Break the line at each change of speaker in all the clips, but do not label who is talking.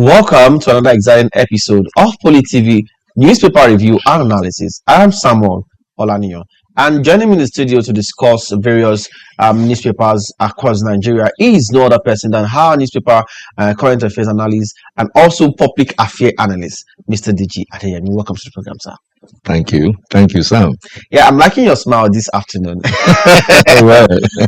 Welcome to another exciting episode of Poly TV Newspaper Review and Analysis. I am Samuel Olaniyo, and joining me in the studio to discuss various newspapers across Nigeria is no other person than our newspaper current affairs analyst and also public affairs analyst, Mr. DG Adeyemi. Welcome to the program, sir.
Thank you, Sam.
Yeah, I'm liking your smile this afternoon.
Well,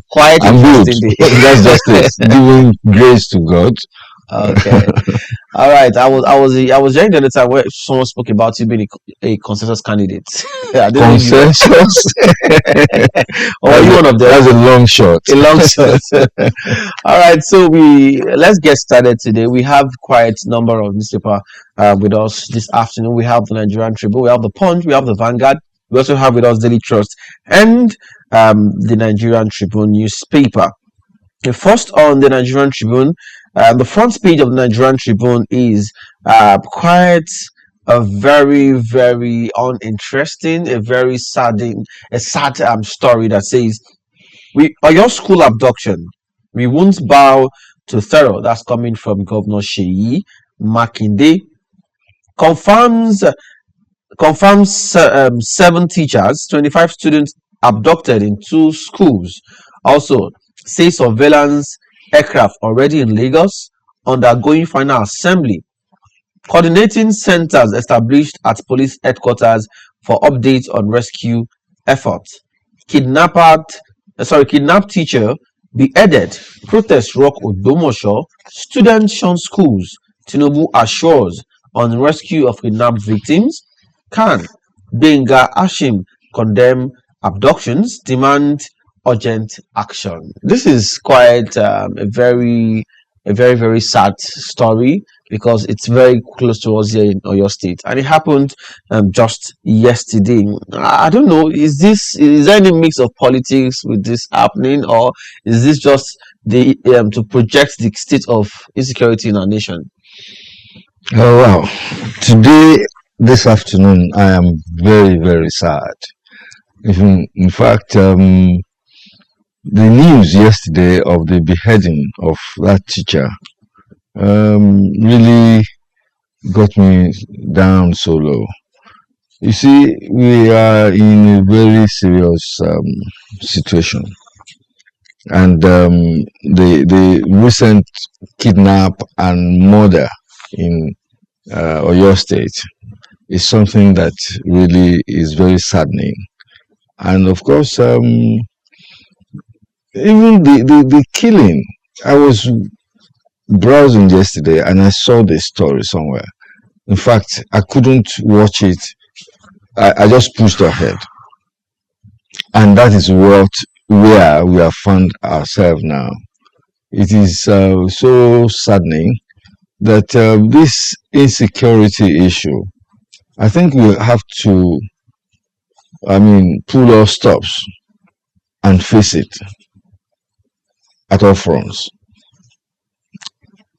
Quite
I'm good.
interesting day.
That's just it. Giving grace to God.
Okay. All right. I was hearing the other time where someone spoke about you being a consensus candidate. I don't know if you
Consensus.
or are you one of them?
That's a long shot.
A long shot. All right. So let's get started today. We have quite a number of newspaper with us this afternoon. We have the Nigerian Tribune, we have the Punch, we have the Vanguard. We also have with us Daily Trust and the Nigerian Tribune newspaper. The first on the Nigerian Tribune. The front page of the Nigerian Tribune is quite a very, very uninteresting, a sad story that says, "We are your school abduction. We won't bow to terror." That's coming from Governor Sheyi Makinde. Confirms 7 teachers, 25 students abducted in 2 schools. Also, say surveillance aircraft already in Lagos undergoing final assembly. Coordinating centers established at police headquarters for updates on rescue efforts. Kidnapped teacher beheaded. Protest rock Odomosho. Students shun schools. Tinubu assures on rescue of kidnapped victims. Can Benga Ashim condemn abductions, demand urgent action. This is quite a very, very sad story because it's very close to us here in Oyo State, and it happened just yesterday. I don't know. Is there any mix of politics with this happening, or is this just the to project the state of insecurity in our nation?
Oh wow! Today, this afternoon, I am very, very sad. In fact, the news yesterday of the beheading of that teacher really got me down so low. You see, we are in a very serious situation, and the recent kidnap and murder in Oyo State is something that really is very saddening, and of course, even the killing. I was browsing yesterday and I saw the story somewhere. In fact, I couldn't watch it. I just pushed ahead, and that is where we have found ourselves now. It is so saddening that this insecurity issue, I think we have to, pull our stops and face it at all fronts.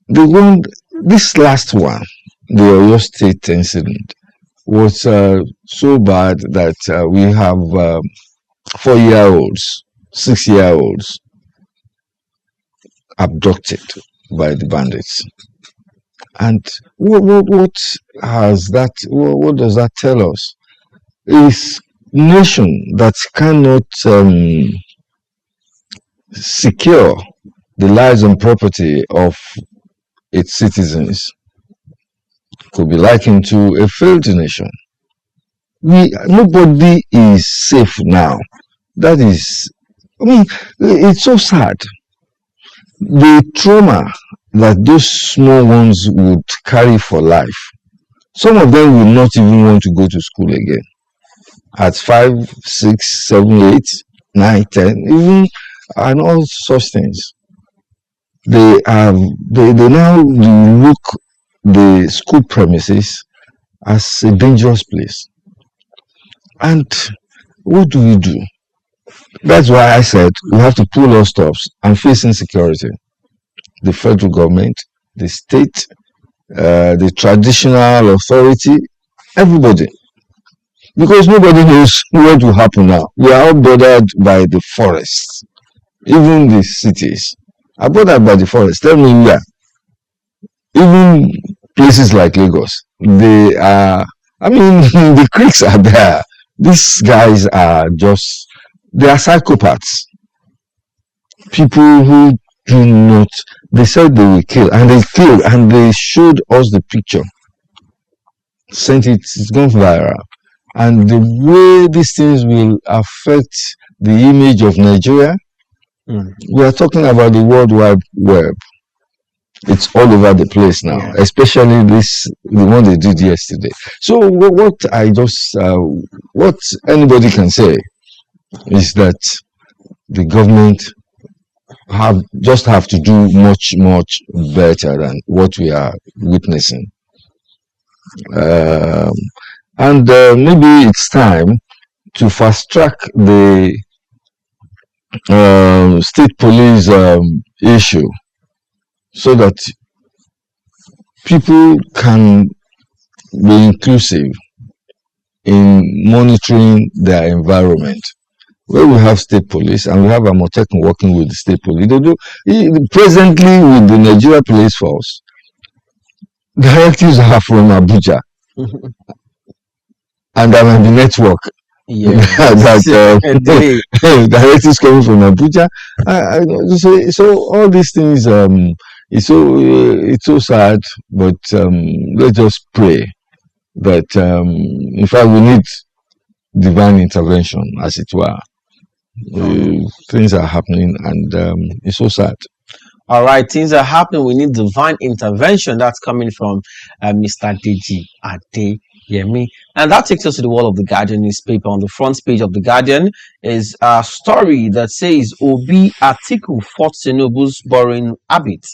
This last one, the Oyo State incident, was so bad that we have 4-year-olds, 6-year-olds abducted by the bandits. And what does that tell us? Is nation that cannot secure the lives and property of its citizens could be likened to a failed nation. Nobody is safe now. That is, it's so sad. The trauma that those small ones would carry for life. Some of them will not even want to go to school again. At 5, 6, 7, 8, 9, 10, even, and all such things. They now look the school premises as a dangerous place. And what do we do? That's why I said we have to pull our stops and face insecurity. The federal government, the state, the traditional authority, everybody. Because nobody knows what will happen now. We are all bothered by the forests. Even the cities are bothered by the forest. Tell me where. Even places like Lagos, they are, I mean, the creeks are there. These guys are just, they are psychopaths. People who do not, they said they will kill, and they killed, and they showed us the picture, sent it, it's gone viral. And the way these things will affect the image of Nigeria, we are talking about the World Wide Web. It's all over the place now,
Yeah.
especially the one they did yesterday. So what anybody can say is that the government have to do much better than what we are witnessing. Um, and maybe it's time to fast track the state police issue so that people can be inclusive in monitoring their environment. Where we have state police and we have Amotekun working with the state police, presently with the Nigeria Police Force, directives are from Abuja, and there might be network.
Yeah.
that directives coming from Abuja. So all these things, it's so sad, but let's just pray that in fact we need divine intervention, as it were. Things are happening, and it's so sad.
All right, things are happening. We need divine intervention. That's coming from Mr. Deji Adeyemi. And that takes us to the wall of the Guardian newspaper. On the front page of the Guardian is a story that says Obi Atiku fought Tinubu's borrowing habit.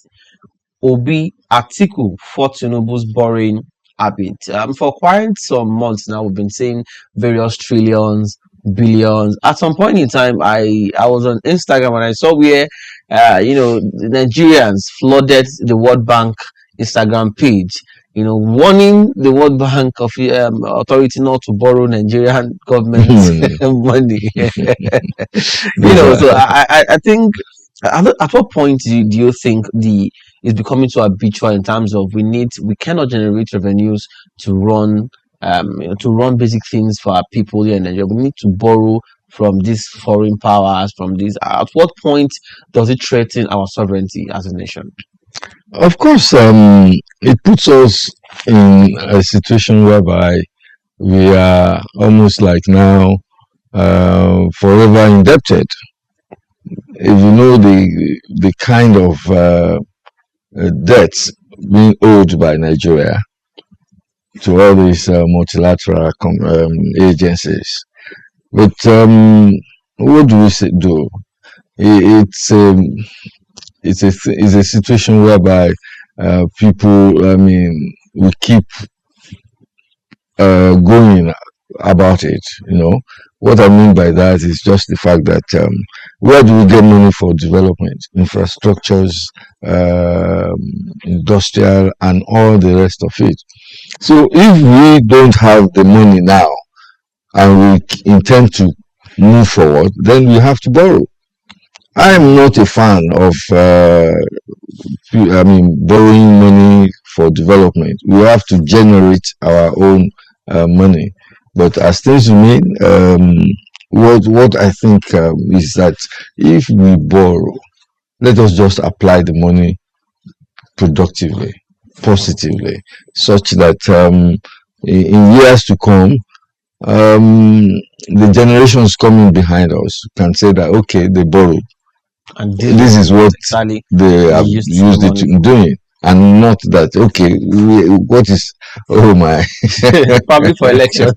Obi Atiku fought Tinubu's borrowing habit. For quite some months now, we've been saying various trillions, billions. At some point in time, I was on Instagram and I saw where the Nigerians flooded the World Bank Instagram page, warning the World Bank of authority not to borrow Nigerian government money. So I think at what point do you think it's becoming so habitual in terms of we cannot generate revenues to run basic things for our people here in Nigeria. We need to borrow from these foreign powers, from these. At what point does it threaten our sovereignty as a nation?
Of course, it puts us in a situation whereby we are almost like now forever indebted. If you know the kind of debts being owed by Nigeria to all these multilateral agencies. But what do we do? It's a situation whereby people, we keep going about it. What I mean by that is just the fact that where do we get money for development, infrastructures, industrial, and all the rest of it? So if we don't have the money now and we intend to move forward, then we have to borrow. I am not a fan of borrowing money for development. We have to generate our own money. But as things remain, what I think is that if we borrow, let us just apply the money productively, positively, such that in years to come, the generations coming behind us can say that, okay, they borrowed. And this is what they have used it in doing. And not that, okay, what is, oh my.
Probably for election.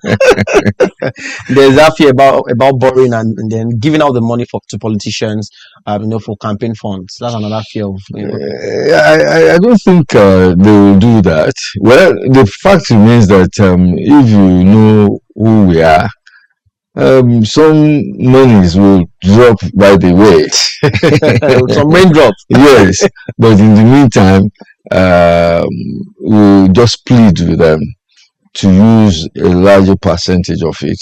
There's that fear about borrowing and then giving out the money to politicians, for campaign funds. That's another fear of,
I don't think they will do that. Well, the fact remains that if you know who we are, some monies will drop by the way.
Some raindrops.
Yes, but in the meantime, we'll just plead with them to use a larger percentage of it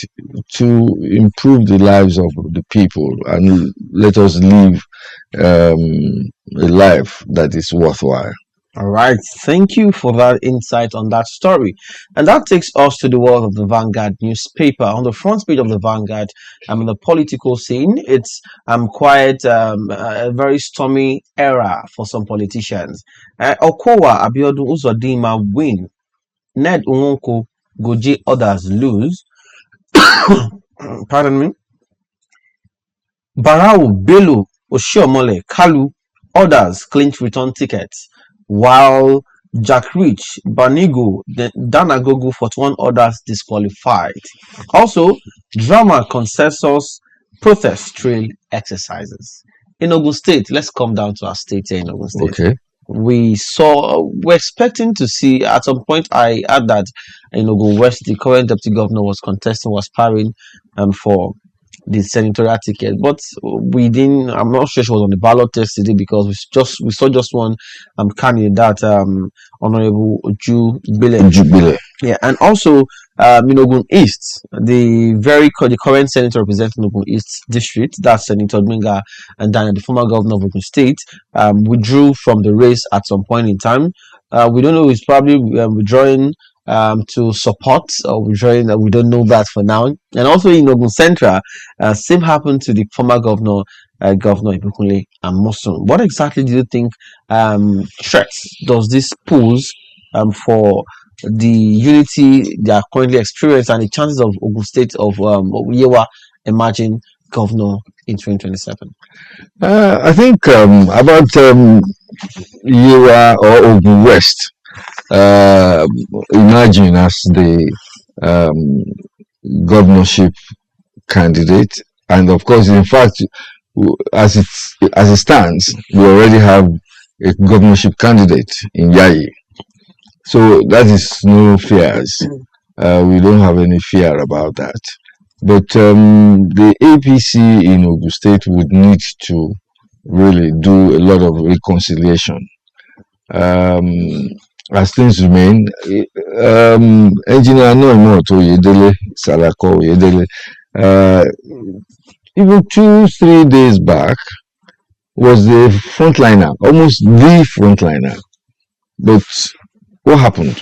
to improve the lives of the people and let us live a life that is worthwhile.
All right, thank you for that insight on that story. And that takes us to the world of the Vanguard newspaper. On the front page of the Vanguard, in the political scene, it's quite a very stormy era for some politicians. Okowa Abiodun Uzodinma win. Ned Nwoko Goje others lose. Pardon me. Barau Bello Oshiomhole Kalu others clinch return tickets, while Jack Rich, Banigo, Danagogo 41 others disqualified. Also, drama consensus protest trail exercises. In Ogun State, let's come down to our state here in Ogun State.
Okay.
We're expecting to see at some point. I heard that in Ogun West, the current deputy governor was contesting, was sparring for the senatorial ticket, but we didn't. I'm not sure she was on the ballot yesterday because we saw just one candidate, that Honorable Jubile.
Jubile.
Yeah, and also in Ogun East, the current senator representing Ogun East district, that's Senator Minga and Daniel, the former governor of Ogun State, withdrew from the race at some point in time. We don't know, he's probably withdrawing to support or withdrawing. We don't know that for now. And also in Ogun Central, same happened to the former governor, Governor Ibikunle Amosun. What exactly do you think threats does this pose for the unity they are currently experiencing and the chances of Ogun State of Yewa emerging governor in 2027?
I think about Yewa or Ogun West emerging as the governorship candidate, and of course, in fact, as it stands, we already have a governorship candidate in Yayi. So that is no fears. We don't have any fear about that. But the APC in Ogun State would need to really do a lot of reconciliation. As things remain, Engineer Noimoto Oyedele, Salako Oyedele, even 2-3 days back, was the frontliner, almost the frontliner. But what happened?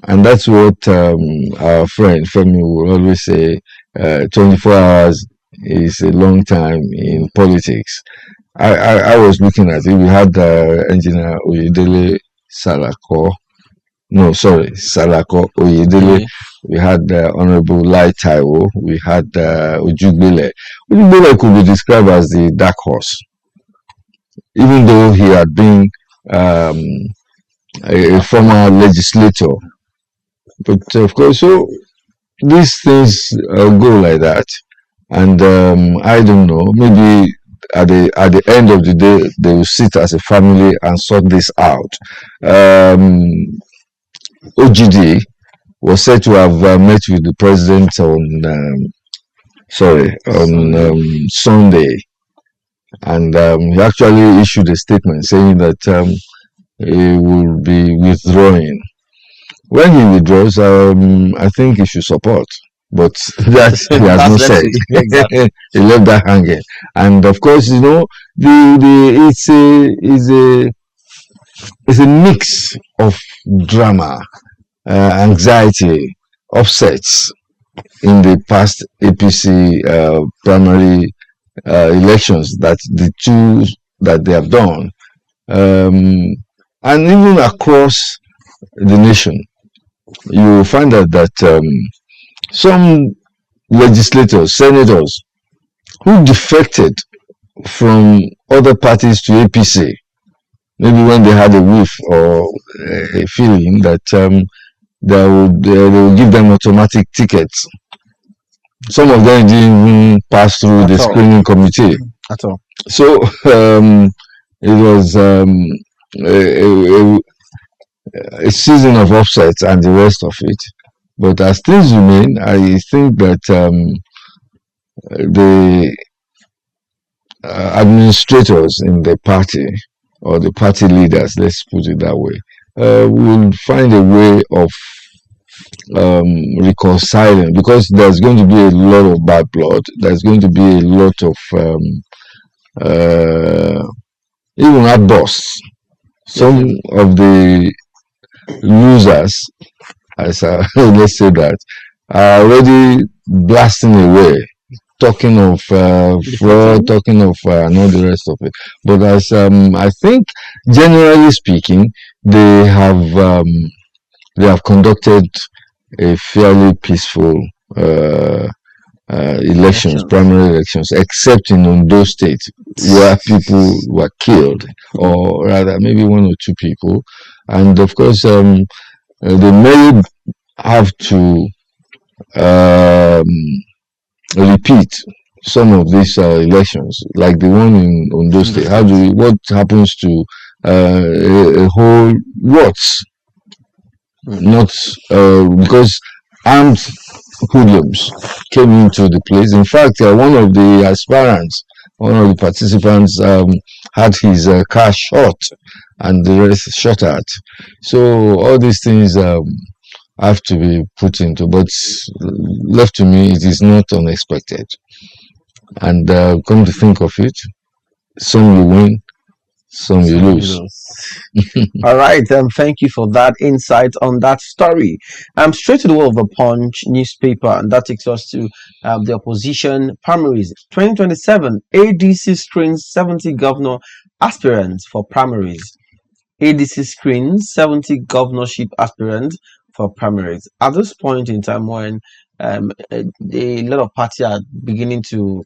And that's what our friend Femi will always say, 24 hours is a long time in politics. I was looking at it. We had Engineer Oyedele Salako. No, sorry, Salako Oyedele. Okay. We had Honorable Lai Taiwo. We had Ojugbele. Ojugbele could be described as the dark horse, even though he had been a former legislator. But of course, so these things go like that, and I don't know. Maybe at the end of the day, they will sit as a family and sort this out. OGD was said to have met with the president on Sunday, and he actually issued a statement saying that he will be withdrawing. When he withdraws, I think he should support, but that he has not said. Exactly. He left that hanging, and of course, you know, it's a mix of drama, anxiety, upsets in the past APC primary elections, that the two that they have done, and even across the nation. You find out that some legislators, senators, who defected from other parties to APC, maybe when they had a whiff or a feeling that they will give them automatic tickets. Some of them didn't even pass through the screening committee.
At all.
So it was a season of upsets and the rest of it. But as things remain, I think that the administrators in the party, or the party leaders, let's put it that way, will find a way of reconciling, because there's going to be a lot of bad blood. There's going to be a lot of even outbursts. Some of the losers, let's say that, are already blasting away, talking of fraud, talking of and all the rest of it. But as I think, generally speaking, they have um, they have conducted a fairly peaceful uh, elections, primary elections, except in Ondo State, where people were killed, or rather, maybe one or two people. And of course, they may have to um, repeat some of these elections, like the one in Ondo State. What happens to a whole Watts? Not because armed hoodlums came into the place. In fact, one of the aspirants, one of the participants, had his car shot, and the rest shot at. So all these things have to be put into. But left to me, it is not unexpected. And come to think of it, some you win, some you lose.
All right, thank you for that insight on that story. Straight to the world of the Punch newspaper, and that takes us to the opposition primaries 2027. ADC screens 70 governor aspirants for primaries. ADC screens 70 governorship aspirants for primaries. At this point in time, when a lot of parties are beginning to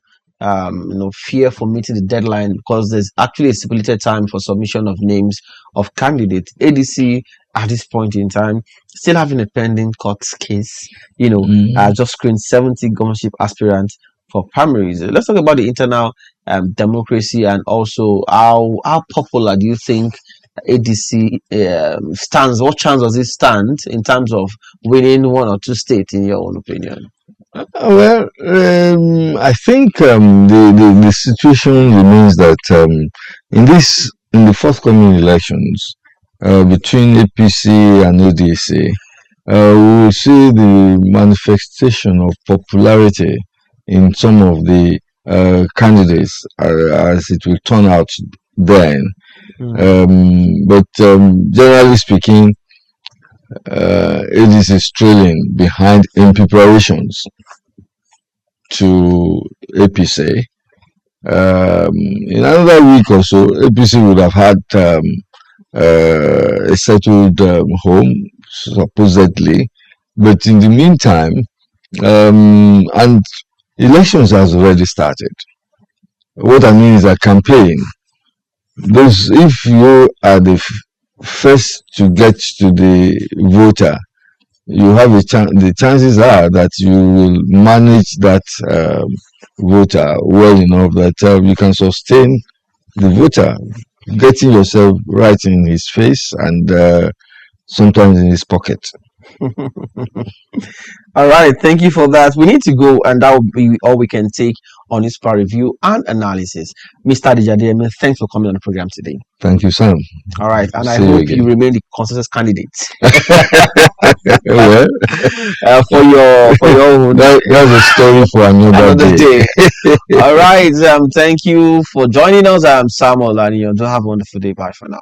fear for meeting the deadline, because there's actually a stipulated time for submission of names of candidates. ADC at this point in time still having a pending court case, just screened 70 governorship aspirants for primaries. Let's talk about the internal democracy, and also how popular do you think ADC stands? What chance does it stand in terms of winning one or two states, in your own opinion?
Well, I think the situation remains that in the forthcoming elections between APC and ADC, we will see the manifestation of popularity in some of the candidates as it will turn out then. But generally speaking, ADC is trailing behind in preparations to APC. In another week or so, APC would have had a settled home, supposedly. But in the meantime, and elections has already started. What I mean is a campaign. If you are the first to get to the voter, you have the chances are that you will manage that voter well enough that you can sustain the voter, getting yourself right in his face and sometimes in his pocket.
All right, thank you for that. We need to go, and that will be all we can take on this part review and analysis. Mr. Dijademe, thanks for coming on the program today.
Thank you, Sam.
All right, and I hope you remain the consensus candidate.
Well,
for your
that's a story for another day.
All right, thank you for joining us. I'm Samuel, and you do have a wonderful day. Bye for now.